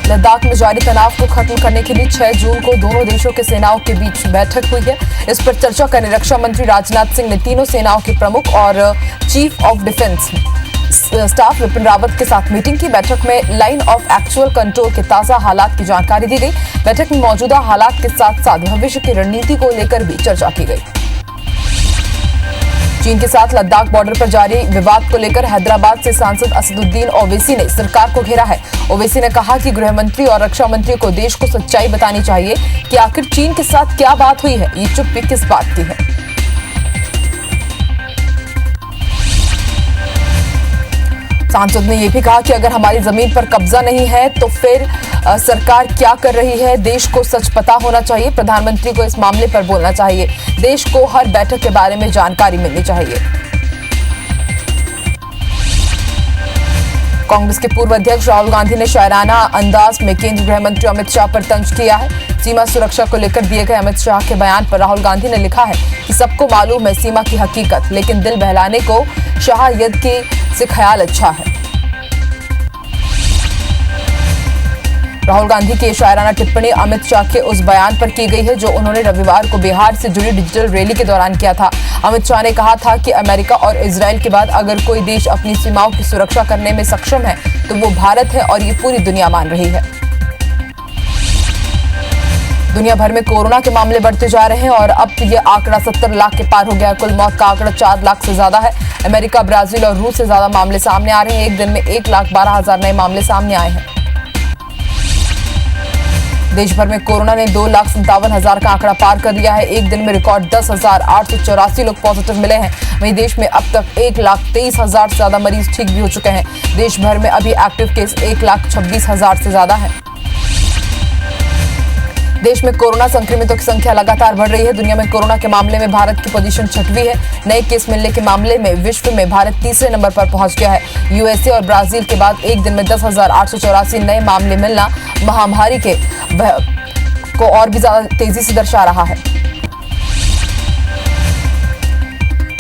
लद्दाख में जारी तनाव को खत्म करने के लिए 6 जून को दोनों देशों के सेनाओं के बीच बैठक हुई है। इस पर चर्चा करने रक्षा मंत्री राजनाथ सिंह ने तीनों सेनाओं के प्रमुख और chief of defence staff Vipin Rawat के साथ मीटिंग की। बैठक में लाइन ऑफ एक्चुअल कंट्रोल के ताजा हालात की जानकारी दी गई। बैठक में मौजूदा हालात के साथ साथ भविष्य की रणनीति को लेकर भी चर्चा की गई। चीन के साथ लद्दाख बॉर्डर पर जारी विवाद को लेकर हैदराबाद से सांसद असदुद्दीन ओवैसी ने सरकार को घेरा है। ओवैसी ने कहा कि गृह मंत्री और रक्षा मंत्री को देश को सच्चाई बतानी चाहिए कि आखिर चीन के साथ क्या बात हुई है, ये चुप्पी किस बात की है। सांसद ने यह भी कहा कि अगर हमारी जमीन पर कब्जा नहीं है तो फिर सरकार क्या कर रही है, देश को सच पता होना चाहिए। प्रधानमंत्री को इस मामले पर बोलना चाहिए। देश को हर बैठक के बारे में जानकारी मिलनी चाहिए। कांग्रेस के पूर्व अध्यक्ष राहुल गांधी ने शायराना अंदाज में केंद्रीय गृह मंत्री अमित शाह पर तंज किया है। सीमा सुरक्षा को लेकर दिए गए अमित शाह के बयान पर राहुल गांधी ने लिखा है कि सबको मालूम है सीमा की हकीकत, लेकिन दिल बहलाने को शाह यद की से ख्याल अच्छा है। राहुल गांधी की शायराना टिप्पणी अमित शाह के उस बयान पर की गई है जो उन्होंने रविवार को बिहार से जुड़ी डिजिटल रैली के दौरान किया था। अमित शाह ने कहा था कि अमेरिका और इजराइल के बाद अगर कोई देश अपनी सीमाओं की सुरक्षा करने में सक्षम है तो वो भारत है और ये पूरी दुनिया मान रही है। दुनिया भर में कोरोना के मामले बढ़ते जा रहे हैं और अब ये आंकड़ा 70 लाख के पार हो गया। कुल मौत का आंकड़ा 4 लाख से ज्यादा है। अमेरिका, ब्राजील और रूस से ज्यादा मामले सामने आ रहे हैं। एक दिन में 1,12,000 नए मामले सामने आए हैं। देश भर में कोरोना ने 2,57,000 का आंकड़ा पार कर दिया है। एक दिन में रिकॉर्ड 10,884 लोग पॉजिटिव मिले हैं। वहीं देश में अब तक 1,23,000 से ज्यादा मरीज ठीक भी हो चुके हैं। देश भर में अभी एक्टिव केस 1,26,000 से ज्यादा है। देश में कोरोना संक्रमितों की संख्या लगातार बढ़ रही है। दुनिया में कोरोना के मामले में भारत की पोजीशन 6वीं है। नए केस मिलने के मामले में विश्व में भारत तीसरे नंबर पर पहुंच गया है। यूएसए और ब्राजील के बाद एक दिन में 10,884 नए मामले मिलना महामारी को और भी ज्यादा तेजी से दर्शा रहा है।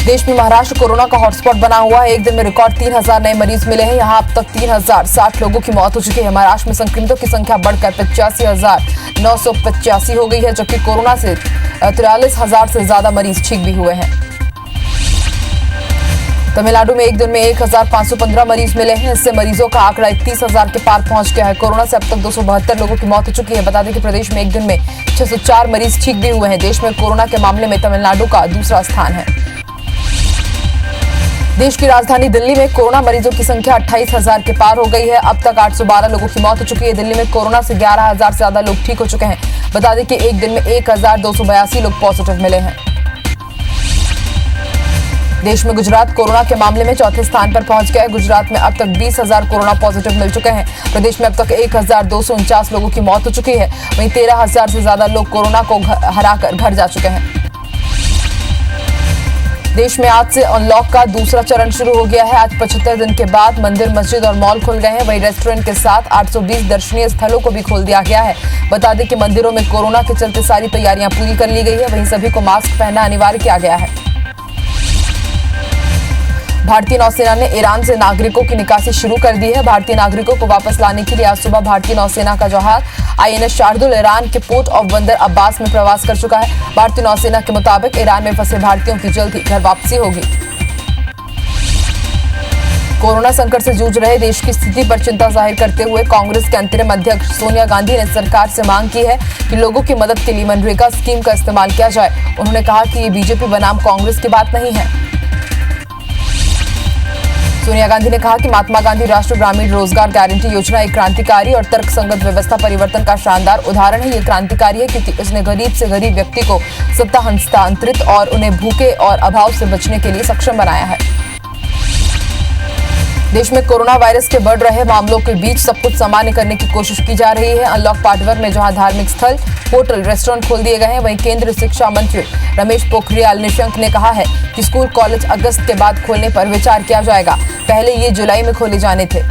देश में महाराष्ट्र कोरोना का हॉटस्पॉट बना हुआ है। एक दिन में रिकॉर्ड 3,000 नए मरीज मिले हैं। यहां अब तक 3,060 लोगों की मौत हो चुकी है। महाराष्ट्र में संक्रमितों की संख्या बढ़कर 85,985 हो गई है, जबकि कोरोना से 43,000 से ज्यादा मरीज ठीक भी हुए हैं। तमिलनाडु में एक दिन में 1,515 मरीज मिले हैं। इससे मरीजों का आंकड़ा 31,000 के पार पहुंच गया है। कोरोना से अब तक 272 लोगों की मौत हो चुकी है। बता दें कि प्रदेश में एक दिन में 604 मरीज ठीक भी हुए हैं। देश में कोरोना के मामले में तमिलनाडु का दूसरा स्थान है। देश की राजधानी दिल्ली में कोरोना मरीजों की संख्या 28,000 के पार हो गई है। अब तक 812 लोगों की मौत हो चुकी है। दिल्ली में कोरोना से 11,000 से ज्यादा लोग ठीक हो चुके हैं। बता दें कि एक दिन में 1,282 लोग पॉजिटिव मिले हैं। देश में गुजरात कोरोना के मामले में चौथे स्थान पर पहुंच गया है। गुजरात में अब तक 20,000 कोरोना पॉजिटिव मिल चुके हैं। प्रदेश में अब तक 1,249 लोगों की मौत हो चुकी है। वहीं 13,000 से ज्यादा लोग कोरोना को हराकर घर जा चुके हैं। देश में आज से अनलॉक का दूसरा चरण शुरू हो गया है। आज 75 दिन के बाद मंदिर, मस्जिद और मॉल खुल गए हैं। वहीं रेस्टोरेंट के साथ 820 दर्शनीय स्थलों को भी खोल दिया गया है। बता दें कि मंदिरों में कोरोना के चलते सारी तैयारियां पूरी कर ली गई है। वहीं सभी को मास्क पहनना अनिवार्य किया गया है। भारतीय नौसेना ने ईरान से नागरिकों की निकासी शुरू कर दी है। भारतीय नागरिकों को वापस लाने के लिए आज सुबह भारतीय नौसेना का जहाज INS शार्दुल ईरान के पोर्ट ऑफ बंदर अब्बास में प्रवास कर चुका है। भारतीय नौसेना के मुताबिक ईरान में फंसे भारतीयों की जल्द ही घर वापसी होगी। कोरोना संकट से जूझ रहे देश की स्थिति पर चिंता जाहिर करते हुए कांग्रेस के अंतरिम अध्यक्ष सोनिया गांधी ने सरकार से मांग की है कि लोगों की मदद के लिए मनरेगा स्कीम का इस्तेमाल किया जाए। उन्होंने कहा कि ये बीजेपी बनाम कांग्रेस की बात नहीं है। सोनिया गांधी ने कहा कि महात्मा गांधी राष्ट्रीय ग्रामीण रोजगार गारंटी योजना एक क्रांतिकारी और तर्कसंगत व्यवस्था परिवर्तन का शानदार उदाहरण है। ये क्रांतिकारी है क्योंकि इसने गरीब से गरीब व्यक्ति को सत्ता हस्तांतरित और उन्हें भूखे और अभाव से बचने के लिए सक्षम बनाया है। देश में कोरोना वायरस के बढ़ रहे मामलों के बीच सब कुछ सामान्य करने की कोशिश की जा रही है। अनलॉक पार्ट 1 में जहां धार्मिक स्थल, होटल, रेस्टोरेंट खोल दिए गए हैं, वहीं केंद्रीय शिक्षा मंत्री रमेश पोखरियाल निशंक ने कहा है कि स्कूल, कॉलेज अगस्त के बाद खोलने पर विचार किया जाएगा। पहले ये जुलाई में खोले जाने थे।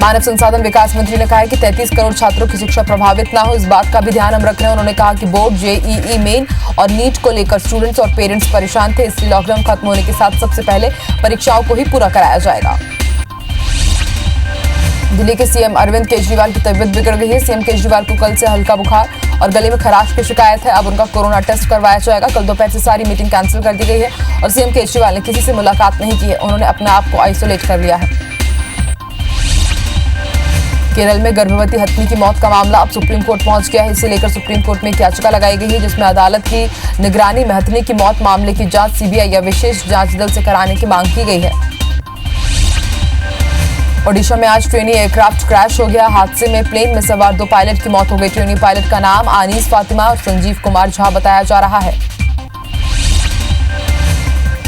मानव संसाधन विकास मंत्री ने कहा है कि 33 करोड़ छात्रों की शिक्षा प्रभावित ना हो, इस बात का भी ध्यान हम रख रहे हैं। उन्होंने कहा कि बोर्ड, JEE मेन और नीट को लेकर स्टूडेंट्स और पेरेंट्स परेशान थे, इसलिए लॉकडाउन खत्म होने के साथ सबसे पहले परीक्षाओं को ही पूरा कराया जाएगा। दिल्ली के सीएम अरविंद केजरीवाल की तबीयत बिगड़ गई है। सीएम केजरीवाल को कल से हल्का बुखार और गले में खराश की शिकायत है। अब उनका कोरोना टेस्ट करवाया जाएगा। कल दोपहर से सारी मीटिंग कैंसिल कर दी गई है और सीएम केजरीवाल ने किसी से मुलाकात नहीं की है। उन्होंने अपने आप को आइसोलेट कर लिया है। केरल में गर्भवती हथनी की मौत का मामला अब सुप्रीम कोर्ट पहुंच गया है। इसे लेकर सुप्रीम कोर्ट में एक याचिका लगाई गई है, जिसमें अदालत की निगरानी में हथनी की मौत मामले की जांच सीबीआई या विशेष जांच दल से कराने की मांग की गई है। ओडिशा में आज ट्रेनी एयरक्राफ्ट क्रैश हो गया। हादसे में प्लेन में सवार 2 पायलट की मौत हो गई। ट्रेनी पायलट का नाम आनीस फातिमा और संजीव कुमार झा बताया जा रहा है।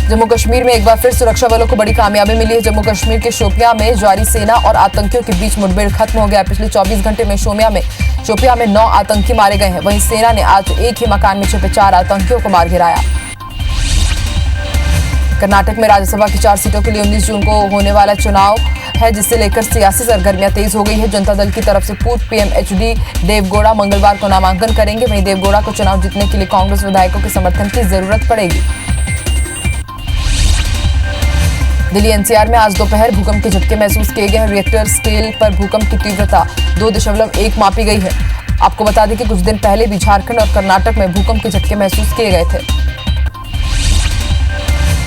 जम्मू कश्मीर में एक बार फिर सुरक्षा बलों को बड़ी कामयाबी मिली है। जम्मू कश्मीर के शोपियां में जारी सेना और आतंकियों के बीच मुठभेड़ खत्म हो गया। पिछले 24 घंटे में शोपियां में 9 आतंकी मारे गए हैं। वहीं सेना ने आज एक ही मकान में छिपे 4 आतंकियों को मार गिराया। कर्नाटक में राज्यसभा की 4 सीटों के लिए 19 जून को होने वाला चुनाव है, जिससे लेकर सियासी सरगर्मियां तेज हो गई है। जनता दल की तरफ से पूर्व पीएम एचडी देवगौड़ा मंगलवार को नामांकन करेंगे। वहीं देवगौड़ा को चुनाव जीतने के लिए कांग्रेस विधायकों के समर्थन की जरूरत पड़ेगी। दिल्ली एनसीआर में आज दोपहर भूकंप के झटके महसूस किए गए हैं। रिएक्टर स्केल पर भूकंप की तीव्रता 2.1 मापी गई है। आपको बता दें कि कुछ दिन पहले भी झारखंड और कर्नाटक में भूकंप के झटके महसूस किए गए थे।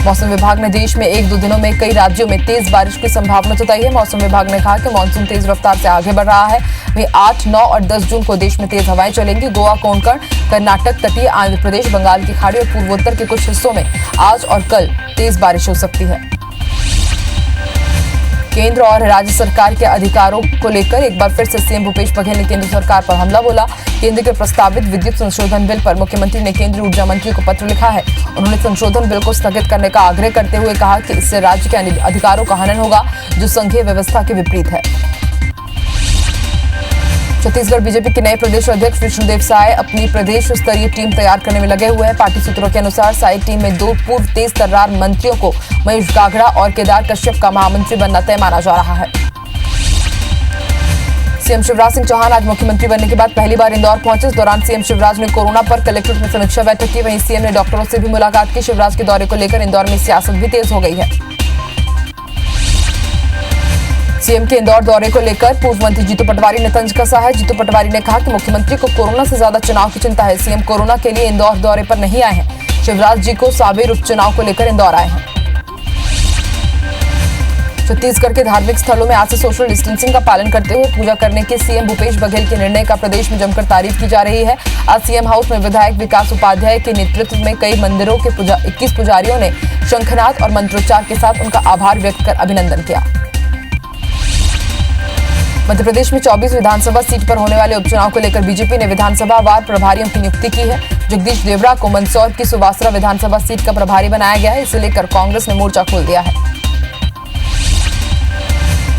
मौसम विभाग ने देश में 1-2 दिनों में कई राज्यों में तेज बारिश की संभावना जताई है। मौसम विभाग ने कहा कि मानसून तेज रफ्तार से आगे बढ़ रहा है। वहीं 8, 9 और 10 जून को देश में तेज हवाएं चलेंगी। गोवा, कोंकण, कर्नाटक, तटीय आंध्र प्रदेश, बंगाल की खाड़ी और पूर्वोत्तर के कुछ हिस्सों में आज और कल तेज बारिश हो सकती है। केंद्र और राज्य सरकार के अधिकारों को लेकर एक बार फिर से सीएम भूपेश बघेल ने केंद्र सरकार पर हमला बोला। केंद्र के प्रस्तावित विद्युत संशोधन बिल पर मुख्यमंत्री ने केंद्रीय ऊर्जा मंत्री को पत्र लिखा है। उन्होंने संशोधन बिल को स्थगित करने का आग्रह करते हुए कहा कि इससे राज्य के अधिकारों का हनन होगा, जो संघीय व्यवस्था के विपरीत है। छत्तीसगढ़ बीजेपी के नए प्रदेश अध्यक्ष विष्णुदेव साय अपनी प्रदेश स्तरीय टीम तैयार करने में लगे हुए हैं। पार्टी सूत्रों के अनुसार साय टीम में 2 पूर्व तेज तर्रार मंत्रियों को महेश गागड़ा और केदार कश्यप का महामंत्री बनना तय माना जा रहा है। सीएम शिवराज सिंह चौहान आज मुख्यमंत्री बनने के बाद पहली बार इंदौर पहुंचे। इस दौरान सीएम शिवराज ने कोरोना पर कलेक्ट्रेट में समीक्षा बैठक की। वहीं सीएम ने डॉक्टरों से भी मुलाकात की। शिवराज के दौरे को लेकर इंदौर में सियासत भी तेज हो गई है। सीएम के इंदौर दौरे को लेकर पूर्व मंत्री जीतू पटवारी ने तंज कसा है। जीतू पटवारी ने कहा कि मुख्यमंत्री को कोरोना से ज्यादा चुनाव की चिंता है। सीएम कोरोना के लिए इंदौर दौरे पर नहीं आए हैं। शिवराज जी को सावेर उपचुनाव को लेकर इंदौर आए हैं। छत्तीसगढ़ के धार्मिक स्थलों में आज से सोशल डिस्टेंसिंग का पालन करते हुए पूजा करने के सीएम भूपेश बघेल के निर्णय का प्रदेश में जमकर तारीफ की जा रही है। आज सीएम हाउस में विधायक विकास उपाध्याय के नेतृत्व में कई मंदिरों के 21 पुजारियों ने शंखनाद और मंत्रोच्चार के साथ उनका आभार व्यक्त कर अभिनंदन किया। मध्य प्रदेश में 24 विधानसभा सीट पर होने वाले उपचुनाव को लेकर बीजेपी ने विधानसभा वार प्रभारियों की नियुक्ति की है। जगदीश देवड़ा को मंदसौर की सुवासरा विधानसभा सीट का प्रभारी बनाया गया है। इसे लेकर कांग्रेस ने मोर्चा खोल दिया है।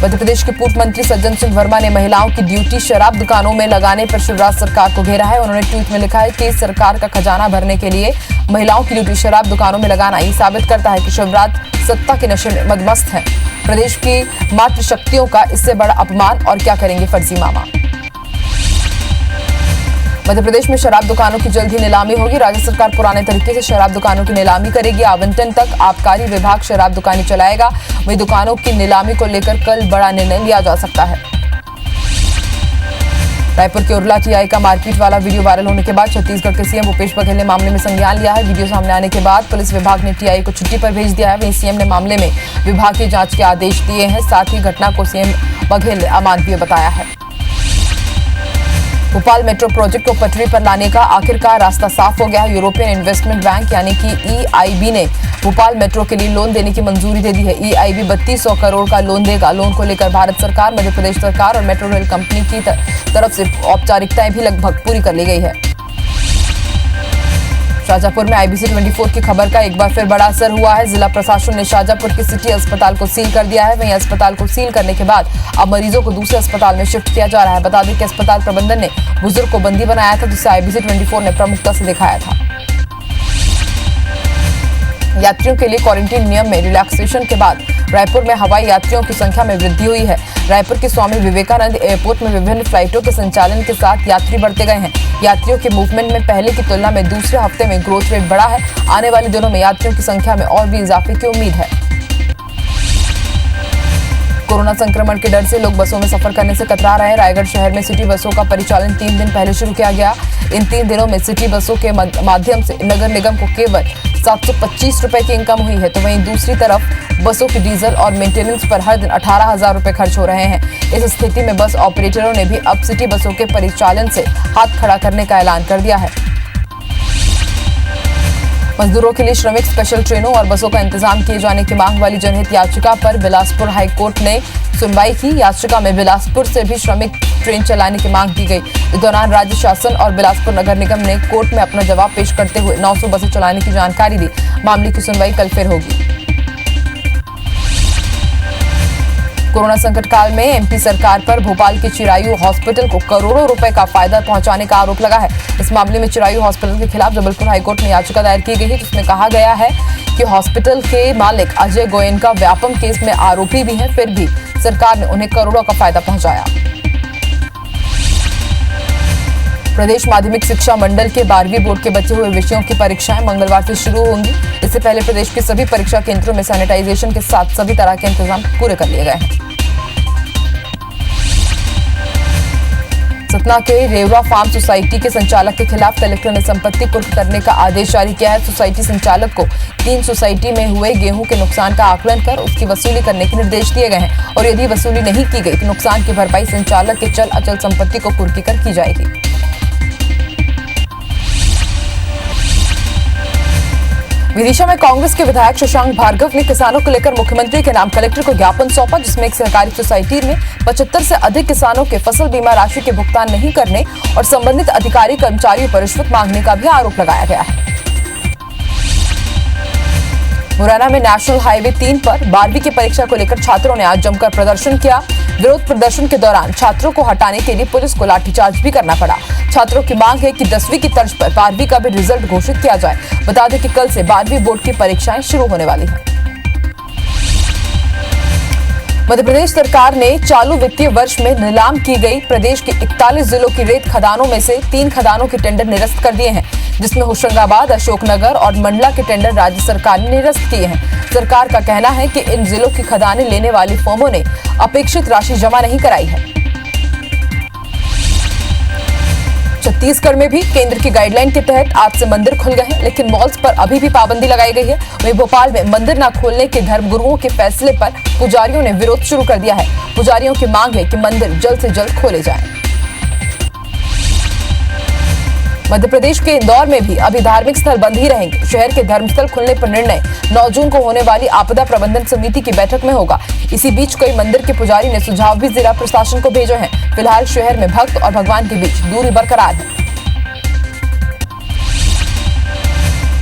मध्य प्रदेश के पूर्व मंत्री सज्जन सिंह वर्मा ने महिलाओं की ड्यूटी शराब दुकानों में लगाने पर शिवराज सरकार को घेरा है। उन्होंने ट्वीट में लिखा है कि सरकार का खजाना भरने के लिए महिलाओं की ड्यूटी शराब दुकानों में लगाना ये साबित करता है कि शिवराज सत्ता के नशे में मदमस्त हैं। प्रदेश की मातृशक्तियों का इससे बड़ा अपमान और क्या करेंगे फर्जी मामा। मध्य प्रदेश में शराब दुकानों की जल्द ही नीलामी होगी। राज्य सरकार पुराने तरीके से शराब दुकानों की नीलामी करेगी। आवंटन तक आबकारी विभाग शराब दुकानें चलाएगा। वहीं दुकानों की नीलामी को लेकर कल बड़ा निर्णय लिया जा सकता है। रायपुर के उरला टीआई का मारपीट वाला वीडियो वायरल होने के बाद छत्तीसगढ़ के सीएम भूपेश बघेल ने मामले में संज्ञान लिया है। वीडियो सामने आने के बाद पुलिस विभाग ने टीआई को छुट्टी पर भेज दिया है। वहीं सीएम ने मामले में विभागीय जांच के आदेश दिए हैं। साथ ही घटना को सीएम बघेल ने अमानवीय बताया है। भोपाल मेट्रो प्रोजेक्ट को पटरी पर लाने का आखिरकार रास्ता साफ हो गया है। यूरोपियन इन्वेस्टमेंट बैंक यानी कि EIB ने भोपाल मेट्रो के लिए लोन देने की मंजूरी दे दी है। EIB 3200 करोड़ का लोन देगा। लोन को लेकर भारत सरकार, मध्य प्रदेश सरकार और मेट्रो रेल कंपनी की तरफ से औपचारिकताएं भी लगभग पूरी कर ली गई है। शाजापुर में IBC 24 की खबर का एक बार फिर बड़ा असर हुआ है। जिला प्रशासन ने शाजापुर के सिटी अस्पताल को सील कर दिया है। वहीं अस्पताल को सील करने के बाद अब मरीजों को दूसरे अस्पताल में शिफ्ट किया जा रहा है। बता दें कि अस्पताल प्रबंधन ने बुजुर्ग को बंदी बनाया था, जिसे IBC 24 ने प्रमुखता से दिखाया था। यात्रियों के लिए क्वारंटीन नियम में रिलैक्सेशन के बाद रायपुर में हवाई यात्रियों की संख्या में वृद्धि हुई है। रायपुर के स्वामी विवेकानंद एयरपोर्ट में विभिन्न फ्लाइटों के संचालन के साथ यात्री बढ़ते गए हैं। यात्रियों के मूवमेंट में पहले की तुलना में दूसरे हफ्ते में ग्रोथ रेट बढ़ा है। आने वाले दिनों में यात्रियों की संख्या में और भी इजाफे की उम्मीद है। कोरोना संक्रमण के डर से लोग बसों में सफर करने से कतरा रहे हैं। रायगढ़ शहर में सिटी बसों का परिचालन 3 दिन पहले शुरू किया गया। इन 3 दिनों में सिटी बसों के माध्यम से नगर निगम को केवल 725 रुपए की इनकम हुई है, तो वहीं दूसरी तरफ बसों की डीजल और मेंटेनेंस पर हर दिन 18,000 रुपए खर्च हो रहे हैं। इस स्थिति में बस ऑपरेटरों ने भी अब सिटी बसों के परिचालन से हाथ खड़ा करने का ऐलान कर दिया है। मजदूरों के लिए श्रमिक स्पेशल ट्रेनों और बसों का इंतजाम किए जाने की मांग वाली जनहित याचिका पर बिलासपुर हाईकोर्ट ने सुनवाई की। याचिका में बिलासपुर से भी श्रमिक ट्रेन चलाने की मांग की गई। इस दौरान राज्य शासन और बिलासपुर नगर निगम ने कोर्ट में अपना जवाब पेश करते हुए 900 बसें चलाने की जानकारी दी। मामले की सुनवाई कल फिर होगी। कोरोना संकट काल में एमपी सरकार पर भोपाल के चिरायु हॉस्पिटल को करोड़ों रुपए का फायदा पहुंचाने का आरोप लगा है। इस मामले में चिरायु हॉस्पिटल के खिलाफ जबलपुर हाईकोर्ट में याचिका दायर की गई है, जिसमें कहा गया है कि हॉस्पिटल के मालिक अजय गोयनका व्यापम केस में आरोपी भी हैं, फिर भी सरकार ने उन्हें करोड़ों का फायदा पहुंचाया। प्रदेश माध्यमिक शिक्षा मंडल के 12वीं बोर्ड के बचे हुए विषयों की परीक्षाएं मंगलवार से शुरू होंगी। इससे पहले प्रदेश के सभी परीक्षा केंद्रों में सैनिटाइजेशन के साथ सभी तरह के इंतजाम पूरे कर लिए गए हैं। सतना के रेवरा फार्म सोसाइटी के संचालक के खिलाफ कलेक्टर ने संपत्ति कुर्क करने का आदेश जारी किया है। सोसाइटी संचालक को 3 सोसाइटी में हुए गेहूं के नुकसान का आकलन कर उसकी वसूली करने के निर्देश दिए गए हैं और यदि वसूली नहीं की गई तो नुकसान की भरपाई संचालक के चल अचल संपत्ति को कुर्की कर की जाएगी। विदिशा में कांग्रेस के विधायक शशांक भार्गव ने किसानों को लेकर मुख्यमंत्री के नाम कलेक्टर को ज्ञापन सौंपा, जिसमें एक सहकारी सोसाइटी में 75 से अधिक किसानों के फसल बीमा राशि के भुगतान नहीं करने और संबंधित अधिकारी कर्मचारियों पर रिश्वत मांगने का भी आरोप लगाया गया है। मुरैना में नेशनल हाईवे 3 पर 12वीं की परीक्षा को लेकर छात्रों ने आज जमकर प्रदर्शन किया। विरोध प्रदर्शन के दौरान छात्रों को हटाने के लिए पुलिस को लाठीचार्ज भी करना पड़ा। छात्रों की मांग है कि 10वीं की तर्ज पर 12वीं का भी रिजल्ट घोषित किया जाए। बता दें कि कल से 12वीं बोर्ड की परीक्षाएं शुरू होने वाली हैं। मध्य प्रदेश सरकार ने चालू वित्तीय वर्ष में नीलाम की गई प्रदेश के 41 जिलों की रेत खदानों में से 3 खदानों के टेंडर निरस्त कर दिए हैं, जिसमें होशंगाबाद, अशोकनगर और मंडला के टेंडर राज्य सरकार ने निरस्त किए हैं। सरकार का कहना है कि इन जिलों की खदानें लेने वाली फर्मों ने अपेक्षित राशि जमा नहीं कराई है। छत्तीसगढ़ में भी केंद्र की गाइडलाइन के तहत आज से मंदिर खुल गए हैं, लेकिन मॉल्स पर अभी भी पाबंदी लगाई गई है। वहीं भोपाल में मंदिर न खोलने के धर्मगुरुओं के फैसले पर पुजारियों ने विरोध शुरू कर दिया है। पुजारियों की मांग है कि मंदिर जल्द से जल्द खोले जाएं। मध्य प्रदेश के इंदौर में भी अभी धार्मिक स्थल बंद ही रहेंगे। शहर के धर्मस्थल खुलने पर निर्णय 9 जून को होने वाली आपदा प्रबंधन समिति की बैठक में होगा। इसी बीच कई मंदिर के पुजारी ने सुझाव भी जिला प्रशासन को भेजे हैं। फिलहाल शहर में भक्त और भगवान के बीच दूरी बरकरार है।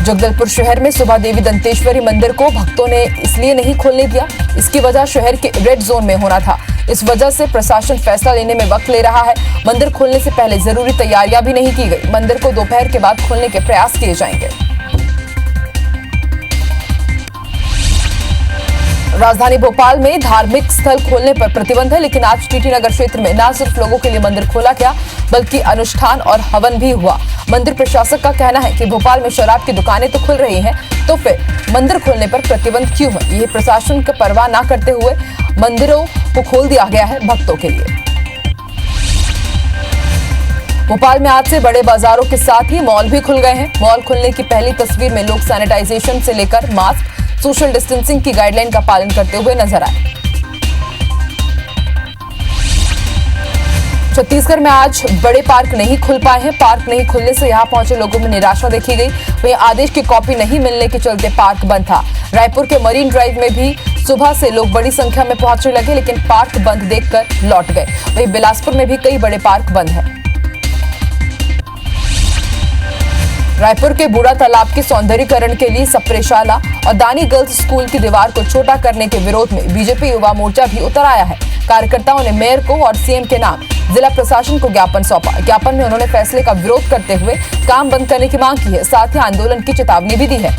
जगदलपुर शहर में सुबह देवी दंतेश्वरी मंदिर को भक्तों ने इसलिए नहीं खोलने दिया, इसकी वजह शहर के रेड जोन में होना था। इस वजह से प्रशासन फैसला लेने में वक्त ले रहा है। मंदिर खोलने से पहले जरूरी तैयारियां भी नहीं की गई। मंदिर को दोपहर के बाद खोलने के प्रयास किए जाएंगे। राजधानी भोपाल में धार्मिक स्थल खोलने पर प्रतिबंध है, लेकिन आज टीटी नगर क्षेत्र में न सिर्फ लोगों के लिए मंदिर खोला गया बल्कि अनुष्ठान और हवन भी हुआ। मंदिर प्रशासक का कहना है कि भोपाल में शराब की दुकानें तो खुल रही हैं, तो फिर मंदिर खोलने पर प्रतिबंध क्यों है? ये प्रशासन की परवाह न करते हुए मंदिरों को खोल दिया गया है भक्तों के लिए। भोपाल में आज से बड़े बाजारों के साथ ही मॉल भी खुल गए हैं। मॉल खुलने की पहली तस्वीर में लोग सैनिटाइजेशन से लेकर मास्क, सोशल डिस्टेंसिंग की गाइडलाइन का पालन करते हुए नजर आए। छत्तीसगढ़ में आज बड़े पार्क नहीं खुल पाए हैं। पार्क नहीं खुलने से यहां पहुंचे लोगों में निराशा देखी गई। वहीं आदेश की कॉपी नहीं मिलने के चलते पार्क बंद था। रायपुर के मरीन ड्राइव में भी सुबह से लोग बड़ी संख्या में पहुंचने लगे, लेकिन पार्क बंद देखकर लौट गए। वहीं बिलासपुर में भी कई बड़े पार्क बंद हैं। रायपुर के बूढ़ा तालाब के सौंदर्यीकरण के लिए सप्रेशाला और दानी गर्ल्स स्कूल की दीवार को छोटा करने के विरोध में बीजेपी युवा मोर्चा भी उतर आया है। कार्यकर्ताओं ने मेयर को और सीएम के नाम जिला प्रशासन को ज्ञापन सौंपा। ज्ञापन में उन्होंने फैसले का विरोध करते हुए काम बंद करने की मांग की है, साथ ही आंदोलन की चेतावनी भी दी है।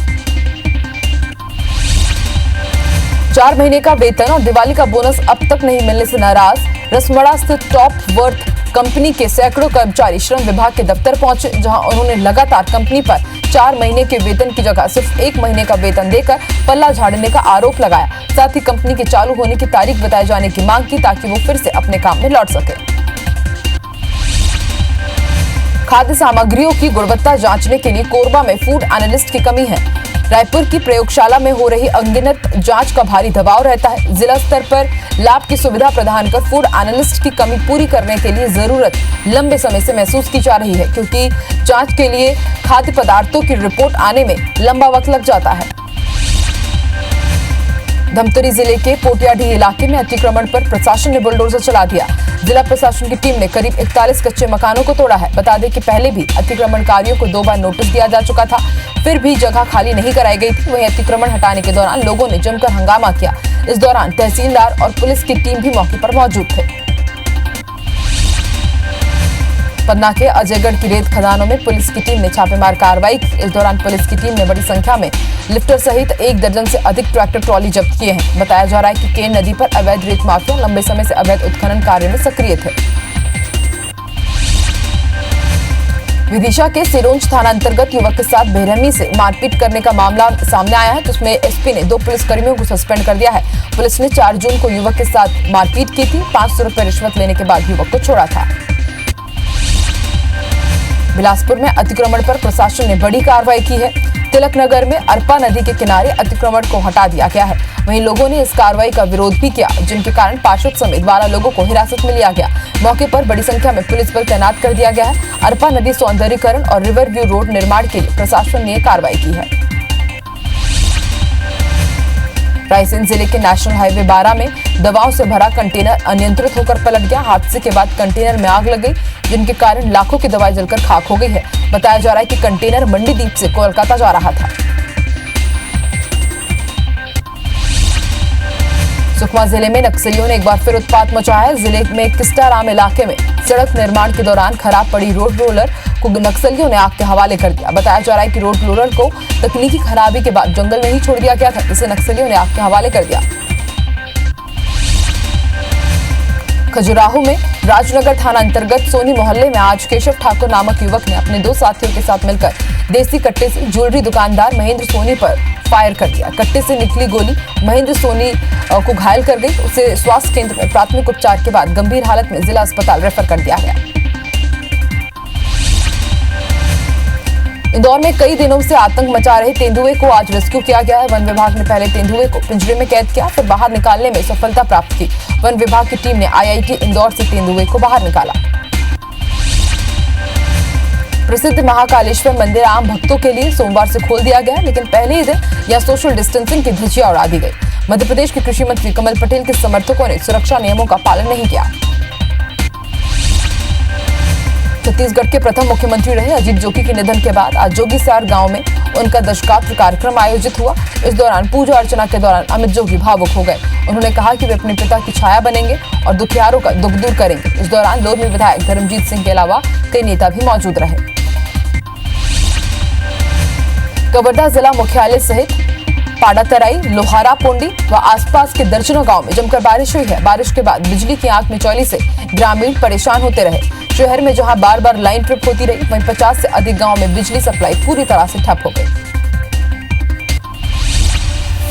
4 महीने का वेतन और दिवाली का बोनस अब तक नहीं मिलने से नाराज रसमड़ा स्थित टॉप वर्थ कंपनी के सैकड़ों कर्मचारी श्रम विभाग के दफ्तर पहुंचे, जहां उन्होंने लगातार कंपनी पर 4 महीने के वेतन की जगह सिर्फ 1 महीने का वेतन देकर पल्ला झाड़ने का आरोप लगाया। साथ ही कंपनी के चालू होने की तारीख बताए जाने की मांग की ताकि वो फिर से अपने काम में लौट सके। खाद्य सामग्रियों की गुणवत्ता जांचने के लिए कोरबा में फूड एनालिस्ट की कमी है। रायपुर की प्रयोगशाला में हो रही अनगिनत जांच का भारी दबाव रहता है। जिला स्तर पर लैब की सुविधा प्रदान कर फूड एनालिस्ट की कमी पूरी करने के लिए जरूरत लंबे समय से महसूस की जा रही है, क्योंकि जांच के लिए खाद्य पदार्थों की रिपोर्ट आने में लंबा वक्त लग जाता है। धमतरी जिले के पोटियाडीह इलाके में अतिक्रमण पर प्रशासन ने बुलडोजर चला दिया। जिला प्रशासन की टीम ने करीब 41 कच्चे मकानों को तोड़ा है। बता दें कि पहले भी अतिक्रमणकारियों को 2 बार नोटिस दिया जा चुका था, फिर भी जगह खाली नहीं कराई गई थी। वहीं अतिक्रमण हटाने के दौरान लोगों ने जमकर हंगामा किया। इस दौरान तहसीलदार और पुलिस की टीम भी मौके पर मौजूद थे। पन्ना के अजयगढ़ की रेत खदानों में पुलिस की टीम ने छापेमार कार्रवाई की। इस दौरान पुलिस की टीम ने बड़ी संख्या में लिफ्टर सहित 1 दर्जन से अधिक ट्रैक्टर ट्रॉली जब्त किए हैं। बताया जा रहा है कि केन नदी पर अवैध रेत माफिया लंबे समय से अवैध उत्खनन कार्य में सक्रिय थे। विदिशा के सिरोंज थाना अंतर्गत युवक के साथ बेरहमी से मारपीट करने का मामला सामने आया है, जिसमें एसपी ने 2 पुलिसकर्मियों को सस्पेंड कर दिया है। पुलिस ने 4 जून को युवक के साथ मारपीट की थी। 500 रुपए रिश्वत लेने के बाद युवक को छोड़ा था। बिलासपुर में अतिक्रमण पर प्रशासन ने बड़ी कार्रवाई की है। तिलक नगर में अरपा नदी के किनारे अतिक्रमण को हटा दिया गया है। वहीं लोगों ने इस कार्रवाई का विरोध भी किया, जिनके कारण पार्षद समेत 12 लोगों को हिरासत में लिया गया। मौके पर बड़ी संख्या में पुलिस बल तैनात कर दिया गया है। अरपा नदी सौंदर्यीकरण और रिवर व्यू रोड निर्माण के लिए प्रशासन ने कार्रवाई की है। रायसेन जिले के नेशनल हाईवे 12 में दवाओं से भरा कंटेनर अनियंत्रित होकर पलट गया। हादसे के बाद कंटेनर में आग लग गई, जिनके कारण लाखों की दवाई जलकर खाक हो गई है। बताया जा रहा है कि कंटेनर मंडीदीप से कोलकाता जा रहा था। सुकमा जिले में नक्सलियों ने एक बार फिर उत्पात मचाया है। जिले में किस्टाराम इलाके में सड़क निर्माण के दौरान खराब पड़ी रोड रोलर को नक्सलियों ने आग के हवाले कर दिया। बताया जा रहा है कि रोड रोलर को तकनीकी खराबी के बाद जंगल में ही छोड़ दिया गया था, जिसे नक्सलियों ने आग के हवाले कर दिया। खजुराहो में राजनगर थाना अंतर्गत सोनी मोहल्ले में आज केशव ठाकुर नामक युवक ने अपने 2 साथियों के साथ मिलकर देसी कट्टे से ज्वेलरी दुकानदार महेंद्र सोनी पर फायर कर दिया। कट्टे से निकली गोली महेंद्र सोनी को घायल कर गई। उसे स्वास्थ्य केंद्र में प्राथमिक उपचार के बाद गंभीर हालत में जिला अस्पताल रेफर कर दिया गया। इंदौर में कई दिनों से आतंक मचा रहे तेंदुए को आज रेस्क्यू किया गया है। वन विभाग ने पहले तेंदुए को पिंजरे में कैद किया, फिर बाहर निकालने में सफलता प्राप्त की। वन विभाग की टीम ने आईआईटी इंदौर से तेंदुए को बाहर निकाला। प्रसिद्ध महाकालेश्वर मंदिर आम भक्तों के लिए सोमवार से खोल दिया गया, लेकिन पहले ही दिन यहां सोशल डिस्टेंसिंग की धज्जियां उड़ा दी गई। मध्य प्रदेश के कृषि मंत्री कमल पटेल के समर्थकों ने सुरक्षा नियमों का पालन नहीं किया। छत्तीसगढ़ के प्रथम मुख्यमंत्री रहे अजीत जोगी के निधन के बाद आज जोगीसार गांव में उनका दशगात्र कार्यक्रम आयोजित हुआ। इस दौरान पूजा अर्चना के दौरान अमित जोगी भावुक हो गए। उन्होंने कहा कि वे अपने पिता की छाया बनेंगे और दुखियारों का दुख दूर करेंगे। इस दौरान लोरमी विधायक धर्मजीत सिंह के अलावा कई नेता भी मौजूद रहे। कवर्धा जिला मुख्यालय सहित पाडातराई, लोहारा, पोंडी व आसपास के दर्जनों गांव में जमकर बारिश हुई है। बारिश के बाद बिजली की आंख मिचौली से ग्रामीण परेशान होते रहे। शहर में जहां बार बार लाइन ट्रिप होती रही, वहीं 50 से अधिक गांव में बिजली सप्लाई पूरी तरह से ठप हो गई।